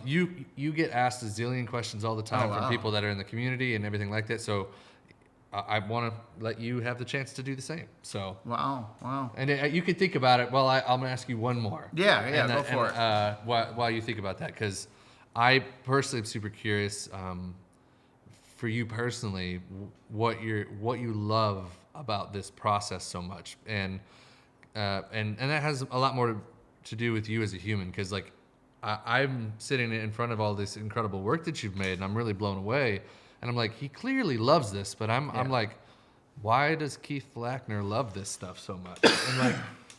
you get asked a zillion questions all the time from people that are in the community and everything like that. So I want to let you have the chance to do the same. So wow. And you can think about it. Well, I'm gonna ask you one more. Yeah, go for it. While you think about that, because I personally am super curious. For you personally, what you love about this process so much, and that has a lot more to do with you as a human, because like I'm sitting in front of all this incredible work that you've made, and I'm really blown away. And I'm like, he clearly loves this, but I'm like, why does Keith Lackner love this stuff so much? And like,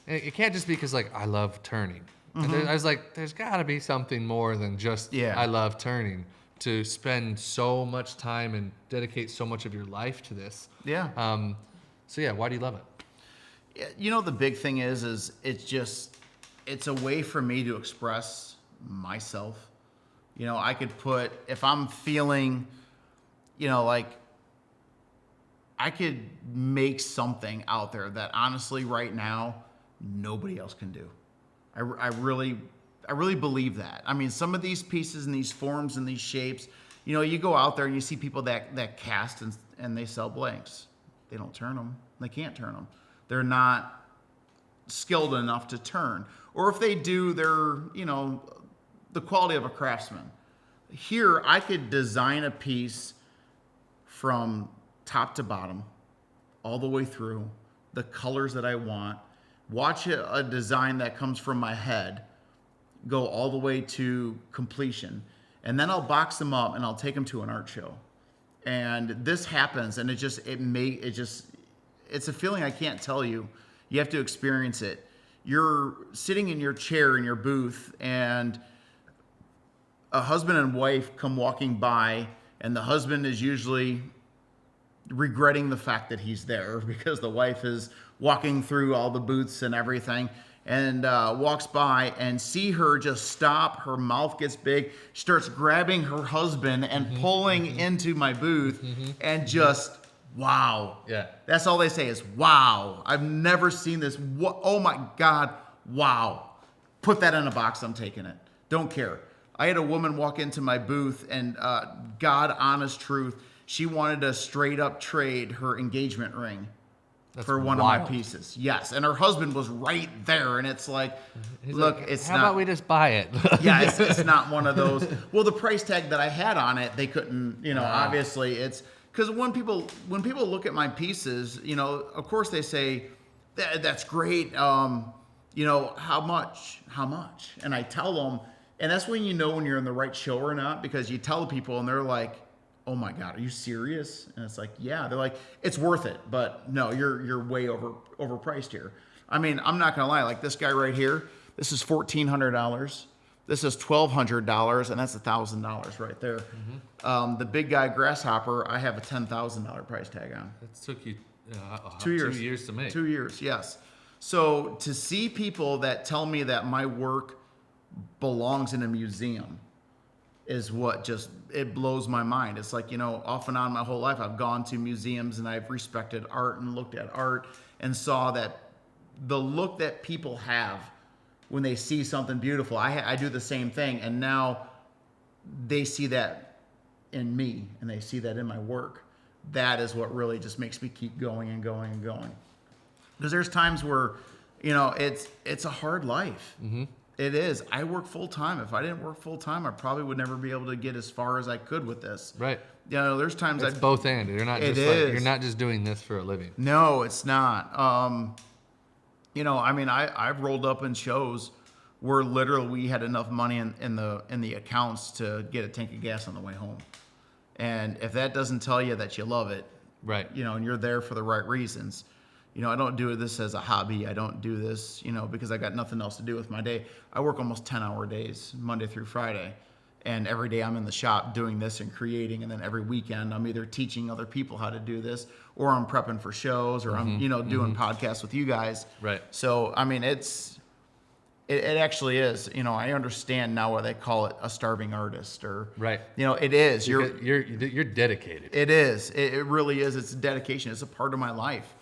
it can't just be because like I love turning. Mm-hmm. And I was like, there's got to be something more than just I love turning. To spend so much time and dedicate so much of your life to this. Yeah. Why do you love it? The big thing is it's a way for me to express myself. I could put, if I'm feeling, like I could make something out there that honestly right now, nobody else can do. I really believe that. I mean, some of these pieces and these forms and these shapes, you go out there and you see people that cast and they sell blanks. They don't turn them. They can't turn them. They're not skilled enough to turn. Or if they do, they're, the quality of a craftsman. Here, I could design a piece from top to bottom, all the way through, the colors that I want, watch a design that comes from my head, go all the way to completion, and then I'll box them up and I'll take them to an art show. And this happens, and it's a feeling I can't tell you. You have to experience it. You're sitting in your chair in your booth, and a husband and wife come walking by, and the husband is usually regretting the fact that he's there because the wife is walking through all the booths and everything, and walks by and see her just stop. Her mouth gets big. She starts grabbing her husband and pulling into my booth, and just, wow. Yeah. That's all they say is, wow. I've never seen this. Oh my God. Wow. Put that in a box. I'm taking it. Don't care. I had a woman walk into my booth, and God, honest truth, she wanted to straight up trade her engagement ring. That's for one wild. Of my pieces. Yes. And her husband was right there. And it's like, look, it's not. How about we just buy it? Yeah, it's not one of those. Well, the price tag that I had on it, they couldn't, obviously it's because when people look at my pieces, you know, of course they say, that's great. You know, how much? And I tell them, and that's when you know when you're in the right show or not, because you tell people and they're like, oh my God, are you serious? And it's like, yeah. They're like, it's worth it, but no, you're way overpriced here. I mean, I'm not gonna lie, like this guy right here, this is $1,400. This is $1,200, and that's $1,000 right there. The big guy Grasshopper, I have a $10,000 price tag on. It took you 2 years. 2 years to make. 2 years, yes. So to see people that tell me that my work belongs in a museum is what just, it blows my mind. It's like, you know, off and on my whole life, I've gone to museums and I've respected art and looked at art and saw that the look that people have when they see something beautiful, I do the same thing, and now they see that in me, and they see that in my work. That is what really just makes me keep going and going and going. Because there's times where, you know, it's a hard life. It is. I work full time. If I didn't work full time, I probably would never be able to get as far as I could with this. Right. You know, there's times it's both and. You're not just you're not just doing this for a living. No, it's not. You know, I mean, I've rolled up in shows where literally we had enough money in the accounts to get a tank of gas on the way home. And if that doesn't tell you that you love it, right? You know, and you're there for the right reasons. You know, I don't do this as a hobby. I don't do this, you know, because I got nothing else to do with my day. I work almost 10-hour days, Monday through Friday. And every day I'm in the shop doing this and creating. And then every weekend I'm either teaching other people how to do this, or I'm prepping for shows, or I'm, you know, doing podcasts with you guys. Right. So, I mean, it actually is, you know, I understand now why they call it a starving artist, or, right. You know, it is. You're dedicated. It is. It really is. It's a dedication. It's a part of my life.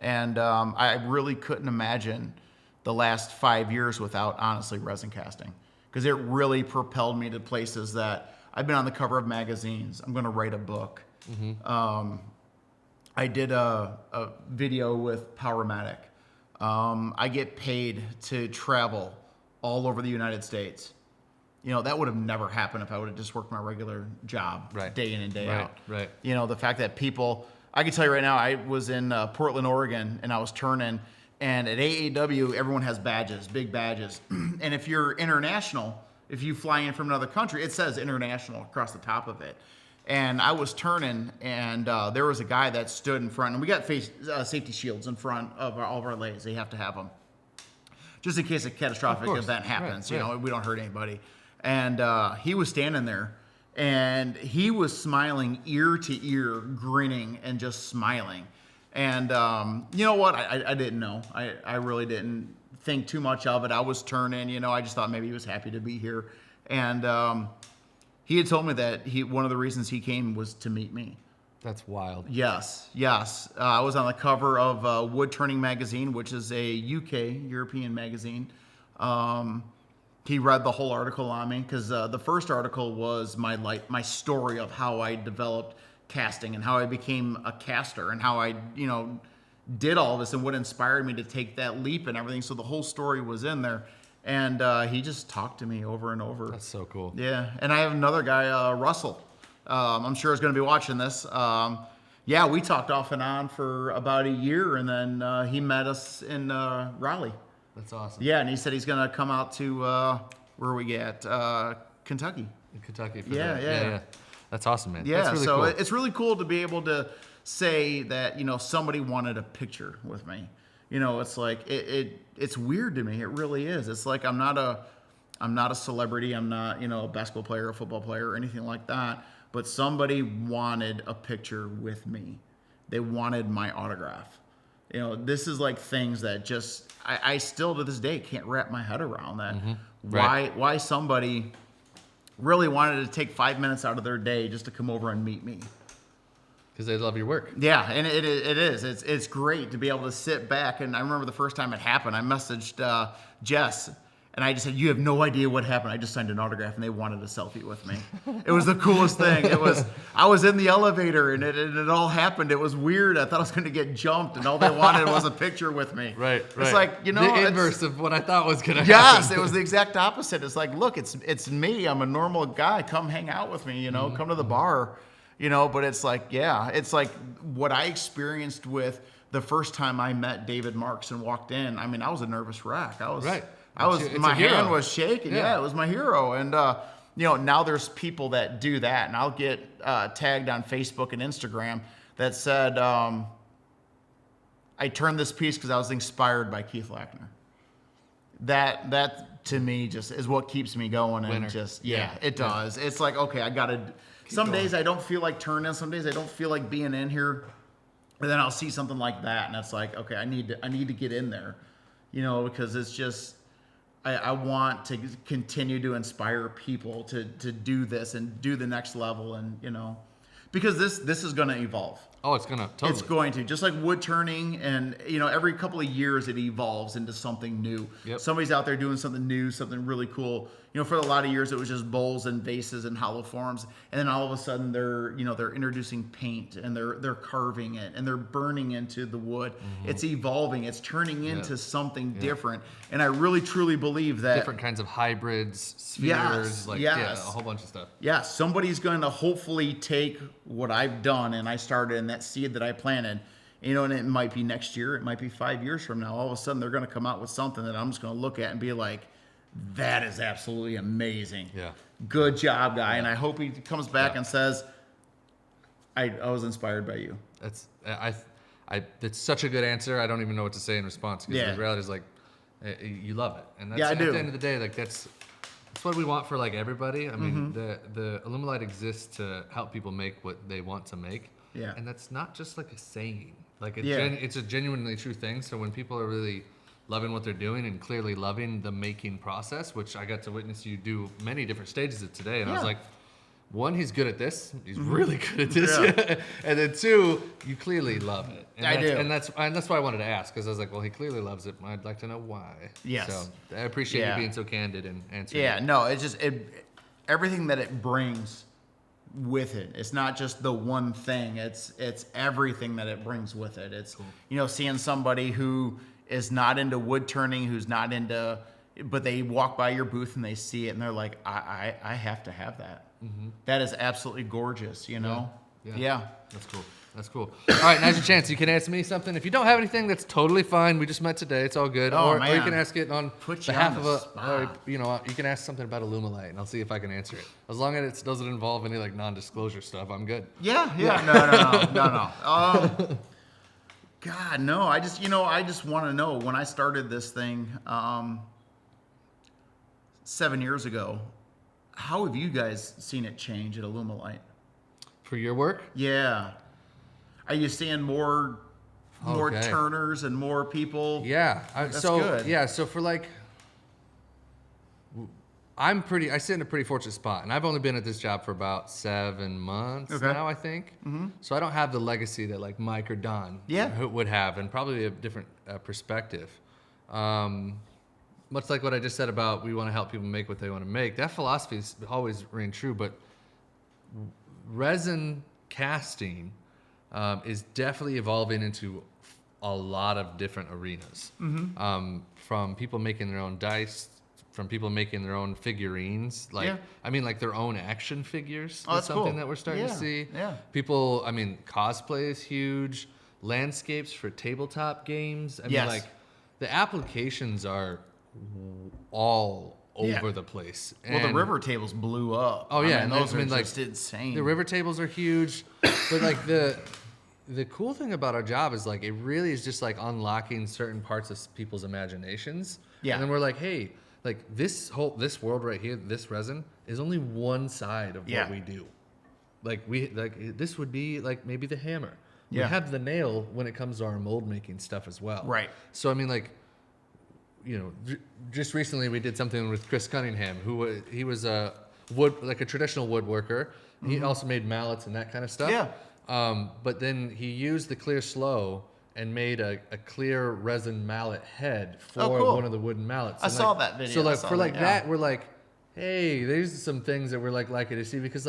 And I really couldn't imagine the last 5 years without, honestly, resin casting. Because it really propelled me to places that I've been on the cover of magazines. I'm going to write a book. I did a video with Powermatic. I get paid to travel all over the United States. You know, that would have never happened if I would have just worked my regular job, right, day in and day out. Right. You know, the fact that people, I can tell you right now, I was in Portland, Oregon, and I was turning. And at AAW, everyone has badges, big badges. And if you're international, if you fly in from another country, it says international across the top of it. And I was turning, and there was a guy that stood in front. And we got safety shields in front of all of our lathes. They have to have them, just in case a catastrophic event happens. Right, you know, we don't hurt anybody. And he was standing there, and he was smiling ear to ear, grinning and just smiling. And you know what? I didn't know. I really didn't think too much of it. I was turning, you know, I just thought maybe he was happy to be here. And he had told me that one of the reasons he came was to meet me. That's wild. Yes. I was on the cover of Wood Turning magazine, which is a UK, European magazine. He read the whole article on me, because the first article was my story of how I developed casting and how I became a caster and how I, you know, did all this and what inspired me to take that leap and everything. So the whole story was in there. And he just talked to me over and over. That's so cool. Yeah. And I have another guy, Russell. I'm sure is going to be watching this. Yeah, we talked off and on for about a year, and then he met us in Raleigh. That's awesome. Yeah, and he said he's going to come out to, where are we at? Kentucky. In Kentucky. Yeah. That's awesome, man. Yeah, That's really so cool. It's really cool to be able to say that, you know, somebody wanted a picture with me. You know, it's like it's weird to me. It really is. It's like I'm not a celebrity. I'm not, you know, a basketball player, a football player, or anything like that. But somebody wanted a picture with me. They wanted my autograph. You know, this is like things that just I still to this day can't wrap my head around that. Why somebody really wanted to take 5 minutes out of their day just to come over and meet me. Because they love your work. Yeah, and it is. It's great to be able to sit back. And I remember the first time it happened, I messaged Jess, and I just said, "You have no idea what happened. I just signed an autograph, and they wanted a selfie with me." It was the coolest thing. I was in the elevator, and it all happened. It was weird. I thought I was going to get jumped, and all they wanted was a picture with me. Right. It's like, you know, the inverse of what I thought was going to happen. Yes, it was the exact opposite. It's like, look, it's me. I'm a normal guy. Come hang out with me. You know, come to the bar. but it's like, it's like what I experienced with the first time I met David Marks and walked in. I mean, I was a nervous wreck. My hand was shaking. Yeah, it was my hero. And, now there's people that do that, and I'll get tagged on Facebook and Instagram that said, I turned this piece because I was inspired by Keith Lackner. That to me just is what keeps me going. And just, it does. It's like, okay, I got to, some days I don't feel like turning, some days I don't feel like being in here. And then I'll see something like that, and it's like, okay, I need to get in there, because it's just, I want to continue to inspire people to do this and do the next level, and because this is going to evolve. Oh, it's gonna totally. It's going to, just like wood turning, and every couple of years it evolves into something new. Yep. Somebody's out there doing something new, something really cool. For a lot of years it was just bowls and vases and hollow forms, and then all of a sudden they're introducing paint, and they're carving it, and they're burning into the wood. Mm-hmm. It's evolving. It's turning into something different, and I really truly believe that different kinds of hybrids, spheres, a whole bunch of stuff. Yeah, somebody's going to hopefully take what I've done and I started in that seed that I planted, and it might be next year, it might be 5 years from now. All of a sudden they're going to come out with something that I'm just going to look at and be like, that is absolutely amazing. Yeah. Good job, guy. Yeah. And I hope he comes back and says, I was inspired by you. That's such a good answer. I don't even know what to say in response, because the reality is like, you love it. And that's, I do. At the end of the day, like that's what we want for like everybody. I mean, the Alumilite exists to help people make what they want to make. Yeah. And that's not just like a saying. Like it's a genuinely true thing. So when people are really loving what they're doing and clearly loving the making process, which I got to witness you do many different stages of today, and I was like, one, he's good at this. He's really good at this. Yeah. And then two, you clearly love it. And I do. And that's why I wanted to ask, because I was like, well, he clearly loves it. I'd like to know why. Yes. So I appreciate you being so candid and answering. Yeah, no, it's just everything that it brings with it. It's not just the one thing. It's everything that it brings with it. It's cool. Seeing somebody who is not into wood turning, who's not into, but they walk by your booth and they see it and they're like, I have to have that. Mm-hmm. That is absolutely gorgeous, Yeah. That's cool. All right, now's your chance. You can ask me something. If you don't have anything, that's totally fine. We just met today. It's all good. Or you can ask it on behalf of you can ask something about Alumilite, and I'll see if I can answer it. As long as it doesn't involve any like non-disclosure stuff, I'm good. Yeah. No. God, no. I just want to know, when I started this thing 7 years ago, how have you guys seen it change at Alumilite? For your work? Yeah. Are you seeing more turners and more people? Yeah. That's good. Yeah. So for like, I sit in a pretty fortunate spot, and I've only been at this job for about 7 months now, I think. Mm-hmm. So I don't have the legacy that like Mike or Don would have, and probably a different perspective. Much like what I just said about we want to help people make what they want to make. That philosophy has always remained true, but resin casting is definitely evolving into a lot of different arenas. Mm-hmm. From people making their own dice, from people making their own figurines, like their own action figures. Oh, that's something cool. that we're starting to see. Yeah. People, cosplay is huge. Landscapes for tabletop games. The applications are all over the place. Well, the river tables blew up. Oh yeah, those are just insane. The river tables are huge, but like the cool thing about our job is like it really is just like unlocking certain parts of people's imaginations. Yeah, and then we're like, hey, like this world right here, this resin is only one side of what we do. Like this would be like maybe the hammer. Yeah. We have the nail when it comes to our mold making stuff as well. Right. So just recently we did something with Chris Cunningham, he was a traditional woodworker. Mm-hmm. He also made mallets and that kind of stuff. Yeah. But then he used the clear slow and made a clear resin mallet head for one of the wooden mallets. I saw that video. So that, we're like, hey, there's some things that we're likely to see, because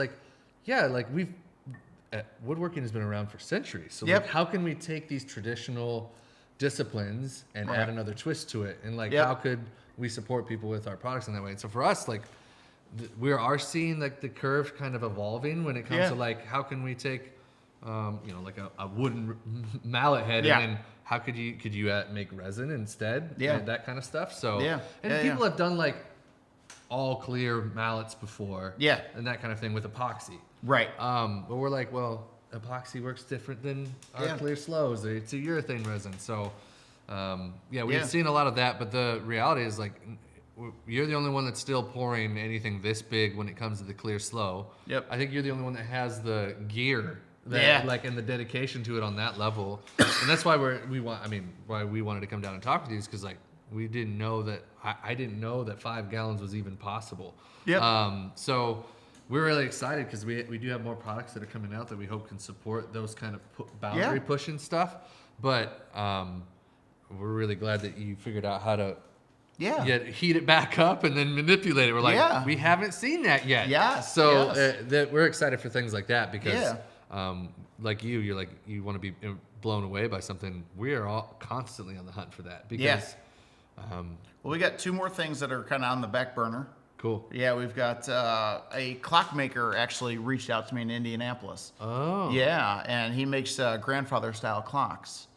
woodworking has been around for centuries. So how can we take these traditional disciplines and add another twist to it, and how could we support people with our products in that way? And so for us, we are seeing like the curve kind of evolving when it comes to like how can we take, like a wooden mallet head and then how could you make resin instead? And that kind of stuff. So people have done like all clear mallets before. And that kind of thing with epoxy. Right. But we're like, well, epoxy works different than our clear slows. It's a urethane resin. So we've seen a lot of that, but the reality is like you're the only one that's still pouring anything this big when it comes to the clear slow. I think you're the only one that has the gear like and the dedication to it on that level. And that's why why we wanted to come down and talk with you is because like we didn't know that I didn't know that 5 gallons was even possible. So we're really excited because we do have more products that are coming out that we hope can support those kind of boundary pushing stuff. But we're really glad that you figured out how to heat it back up and then manipulate it. We're like, we haven't seen that yet. So that we're excited for things like that because like you're like, you want to be blown away by something. We are all constantly on the hunt for that because well, we got 2 more things that are kind of on the back burner. Cool. Yeah, we've got a clockmaker actually reached out to me in Indianapolis. Oh. Yeah, and he makes grandfather style clocks.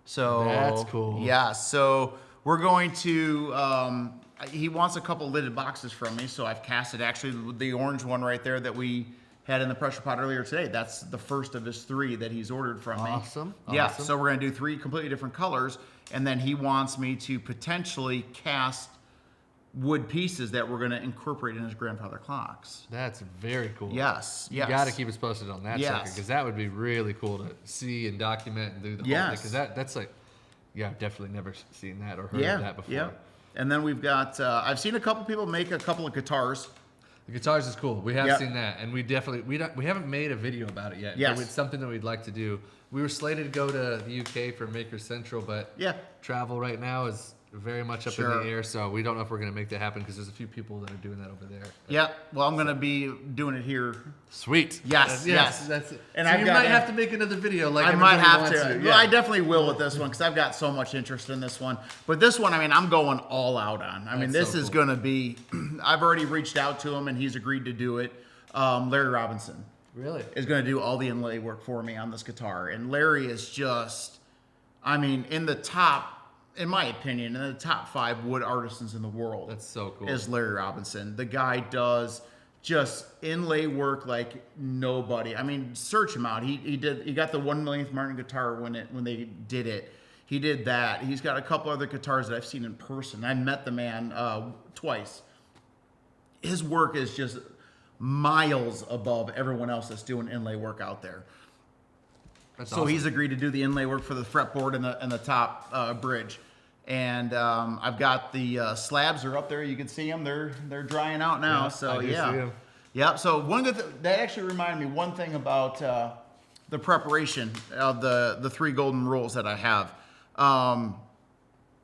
So that's cool. Yeah, so we're going to. He wants a couple lidded boxes from me, so I've casted actually the orange one right there that we had in the pressure pot earlier today. That's the first of his 3 that he's ordered from me. Awesome. Yeah, so we're going to do 3 completely different colors, and then he wants me to potentially cast wood pieces that we're going to incorporate in his grandfather clocks. That's very cool. Yes. You got to keep us posted on that sucker because that would be really cool to see and document and do the whole thing. Because that's like, I've definitely never seen that or heard of that before. Yeah. And then we've got, I've seen a couple people make a couple of guitars. The guitars is cool. We have seen that, and we definitely we haven't made a video about it yet. Yes. But it's something that we'd like to do. We were slated to go to the UK for Maker Central, but travel right now is very much up in the air, so we don't know if we're going to make that happen because there's a few people that are doing that over there. Yeah, well, I'm going to be doing it here. Sweet. Yes. That's it. And so you might have to make another video. Like I might have to. Yeah. I definitely will with this one because I've got so much interest in this one. But this one, I'm going all out on. This is going to be. I've already reached out to him and he's agreed to do it. Larry Robinson. Really? Is going to do all the inlay work for me on this guitar, and Larry is just, in the top. In my opinion, in the top 5 wood artisans in the world. That's so cool. Is Larry Robinson. The guy does just inlay work like nobody. Search him out. He got the 1/millionth Martin guitar when they did it. He did that. He's got a couple other guitars that I've seen in person. I met the man twice. His work is just miles above everyone else that's doing inlay work out there. That's so awesome. He's agreed to do the inlay work for the fretboard and the top bridge. And I've got the slabs are up there. You can see them. They're drying out now. So yeah. So one good that actually reminded me one thing about the preparation of the 3 golden rules that I have.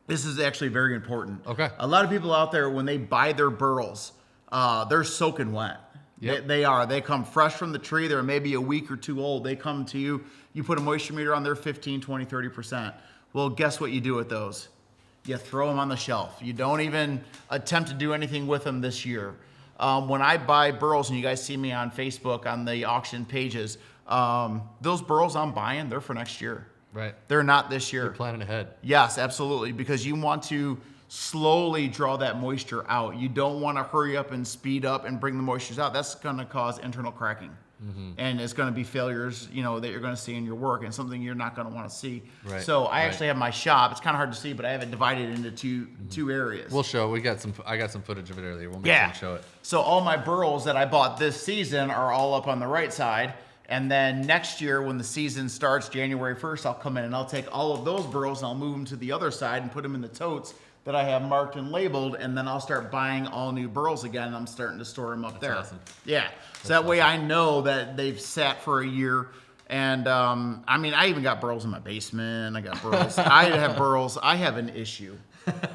This is actually very important. Okay. A lot of people out there when they buy their burls, they're soaking wet. Yep. They are. They come fresh from the tree. They're maybe a week or 2 old. They come to you. You put a moisture meter on there, 15, 20, 30%. Well, guess what you do with those? You throw them on the shelf. You don't even attempt to do anything with them this year. When I buy burls, and you guys see me on Facebook on the auction pages, those burls I'm buying, they're for next year. Right. They're not this year. You're planning ahead. Yes, absolutely, because you want to slowly draw that moisture out. You don't want to hurry up and speed up and bring the moistures out. That's going to cause internal cracking. And it's going to be failures, that you're going to see in your work and something you're not going to want to see. Right. So I actually have my shop. It's kind of hard to see, but I have it divided into two areas. We'll show. I got some footage of it earlier. We'll make sure to show it. So all my burls that I bought this season are all up on the right side. And then next year when the season starts, January 1st, I'll come in and I'll take all of those burls and I'll move them to the other side and put them in the totes that I have marked and labeled, and then I'll start buying all new burls again, and I'm starting to store them up there. Awesome. Yeah. So that way I know that they've sat for a year. And, I even got burls in my basement. I got burls. I have burls. I have an issue.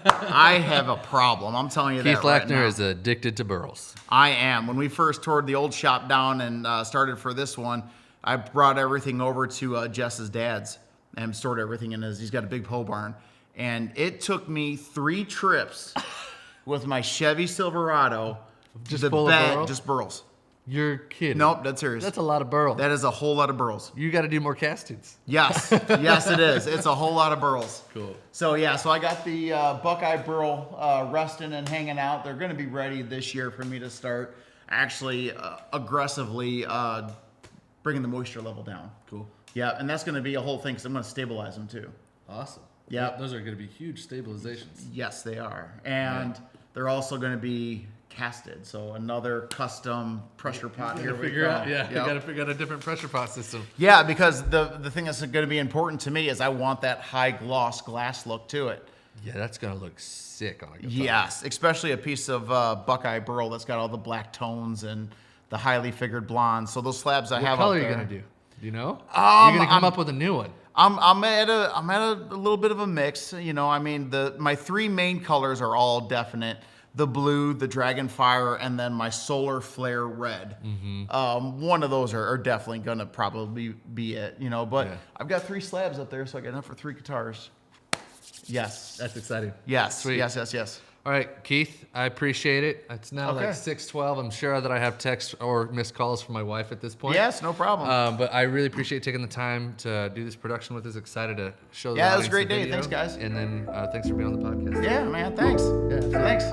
I have a problem. I'm telling you Keith that right now. Keith Lackner is addicted to burls. I am. When we first toured the old shop down and started for this one, I brought everything over to Jess's dad's and stored everything in he's got a big pole barn. And it took me 3 trips with my Chevy Silverado Just full of burl? Just burls. You're kidding. Nope, that's serious. That's a lot of burl. That is a whole lot of burls. You got to do more castings. Yes, yes, it is. It's a whole lot of burls. Cool. So yeah, so I got the Buckeye burl resting and hanging out. They're going to be ready this year for me to start actually aggressively bringing the moisture level down. Cool. Yeah, and that's going to be a whole thing because I'm going to stabilize them too. Awesome. Yeah, those are going to be huge stabilizations. Yes, they are, and they're also going to be casted. So another custom pressure pot here. You got to figure out a different pressure pot system. Yeah, because the thing that's going to be important to me is I want that high gloss glass look to it. Yeah, that's going to look sick on a guitar. Yes, especially a piece of Buckeye burl that's got all the black tones and the highly figured blondes. So those slabs I have What color up are you there. going to do? Do you know? You're going to come up with a new one. I'm at a little bit of a mix. You know, I mean, my three main colors are all definite. The blue, the Dragonfire, and then my Solar Flare red. Mm-hmm. One of those are definitely going to probably be it, you know. But I've got 3 slabs up there, so I got enough for 3 guitars. Yes. That's exciting. Yes. Sweet. Yes. All right, Keith, I appreciate it. It's now like 6:12. I'm sure that I have texts or missed calls from my wife at this point. Yes, no problem. But I really appreciate taking the time to do this production with us. Excited to show the it was audience a great the day. video. Thanks, guys. And then thanks for being on the podcast. Yeah, man. Thanks. Yeah, thanks.